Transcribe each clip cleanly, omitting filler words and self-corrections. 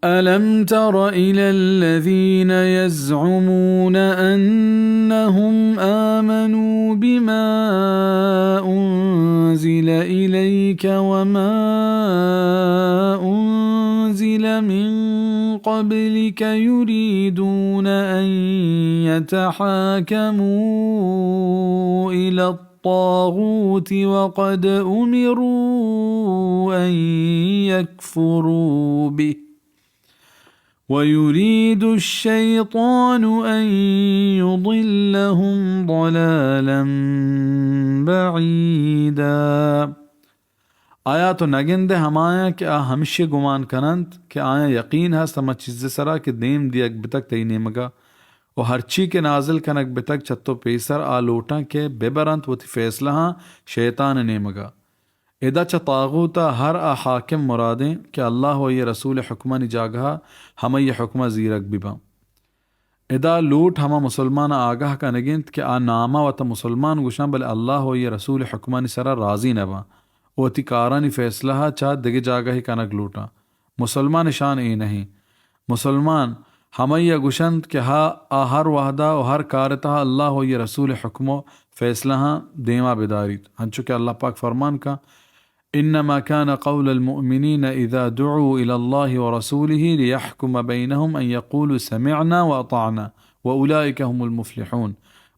ألم تر إلى الذين يزعمون أنهم آمنوا بما أنزل إليك وما أنزل من قبلك يريدون أن يتحاكموا إلى الطاغوت وقد أمروا أن يكفروا به ويريد الشيطان أن يضلهم ضلالا بعيدا. آیا تو نگند ہمایا کہ ہمشہ گمان کنند کہ آیا یقین ہے سما چیز سرا کہ دیم دیگ بتک تی نیمگا و ہرچی کے نازل کنک بتک چھتو پیسر آلوٹاں کے ببرنت و تی فیصلہ ہاں شیطان نیمگا. ادا چا طاغوتا ہر حاکم مرادیں کہ اللہ و یہ رسول حکمہ نجاگہا ہمیں یہ حکمہ زیرک ببا. ادا لوٹ ہما مسلمان آگاہ کا نگنت کہ آ نامہ و تا مسلمان گوشاں بل اللہ و یہ رسول حکمہ نسرا راضی نبا و تی کارانی فیصلہ چاہ دگے جاگہ ہی کنک لوٹا. مسلمان شان اے نہیں، مسلمان ہمیں یہ گوشند کہ ہا ہر وحدہ و ہر کارتہ اللہ و یہ رسول حکمہ فیصلہ ہاں دیما بداریت. ہنچو کہ اللہ پاک فرمان کا انما كان قول المؤمنين اذا دعوا الى الله ورسوله ليحكم بينهم ان يقولوا سمعنا واطعنا واولئك هم المفلحون.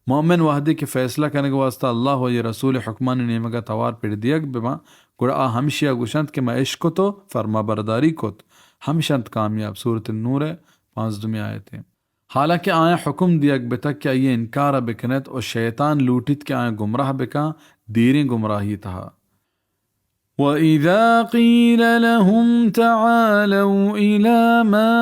مومن وحدی کے فیصلہ کرنے کے واسطہ اللہ و یہ رسول حکمان نیمگا توار پڑ دیگ بما گڑا ہمشیا گوشند کہ میں عشق تو فرما برداری کت ہمشند کامیاب. سورۃ النور 5 آیتیں. حالانکہ آیا حکم دیگ بتک کہ یہ انکار بکنت اور شیطان لوٹت کہ آیا گمراہ بکا دیریں گمراہی تہا. وَإِذَا قِيلَ لَهُمْ تَعَالَوْا إِلَى مَا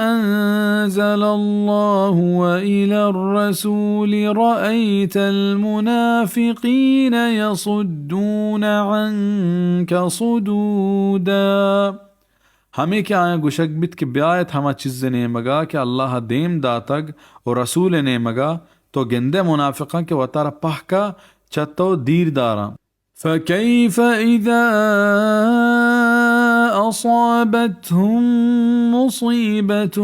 أَنزَلَ اللَّهُ وَإِلَى الرَّسُولِ رَأَيْتَ الْمُنَافِقِينَ يَصُدُّونَ عَنْكَ صُدُودًا. ہمیں کیا آیا گوشک بت کہ بیایت ہما چیز نیمگا کہ اللہ دیم داتگ اور رسول نیمگا تو گندے منافقاں کے وطار پہکا چتو دیر داراں. فَكَيْفَ إِذَا أَصَابَتْهُم مُّصِيبَةٌ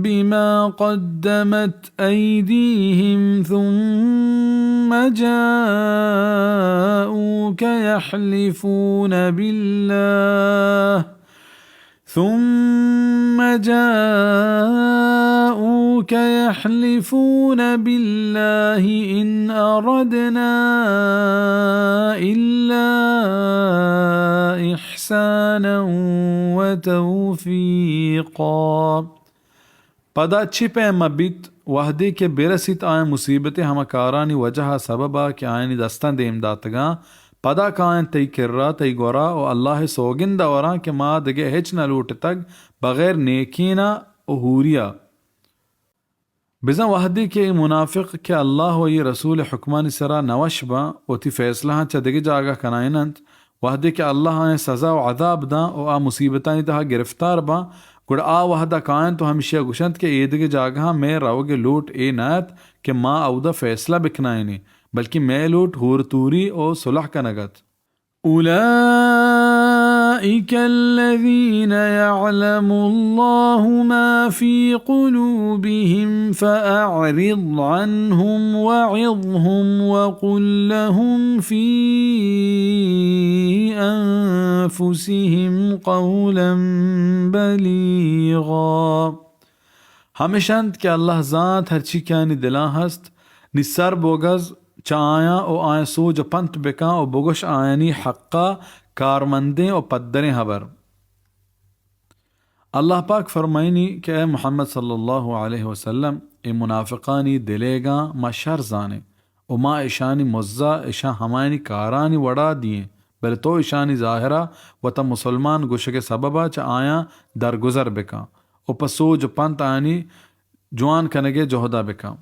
بِمَا قَدَّمَتْ أَيْدِيهِمْ ثُمَّ جَاءُوكَ يحلفون بالله إن أردنا إلا إحسانا وتوفيقا. پدا چھپے مبیت وحدی کے برسیت آئیں مصیبتیں ہم کارانی وجہ سببا کہ آئینی دستان دیم داتگاں پدا کائن تی کرا تی گورا و اللہ سوگندہ ورا کہ ما دگے ہچ نہ لوٹ تک بغیر نیکینا اہوریا. بزن وحدی کے منافق کہ اللہ و یہ رسول حکمانی سرا نوش با و تی فیصلہ چا دگے جاگہ کنائنند وحدی کہ اللہ آئیں سزا و عذاب دا و آ مصیبتانی تہا گرفتار با گڑ آ وحدہ کائن تو ہمشیہ گوشند کہ اے دگے جاگہ میں روگے لوٹ اے نایت کہ ما او دا فیصلہ بکنائنی بلکہ میں لوٹ ہور توری او صلح کا نگت. أولئك الذين يعلم الله ما في قلوبهم فأعرض عنهم وعظهم وقل لهم في أنفسهم قولا بليغا. ہمیشند کہ اللہ ذات ہر چی کیانی دلاں ہست نسر بوگز چا آیا او آیا سوج پنت بکاں او بگوش آیانی حقا کارمندیں او پدریں حبر. اللہ پاک فرمائنی کہ اے محمد صلی اللہ علیہ وسلم اے منافقانی دلے گاں ما شر زانے او ما اشانی مزہ اشان ہمائنی کارانی وڑا دیئیں بل تو اشانی ظاہرہ و تا مسلمان گوشک سببا چا آیا درگزر بکاں او پسوج پنت آیانی جوان کنگے جہدہ بکاں.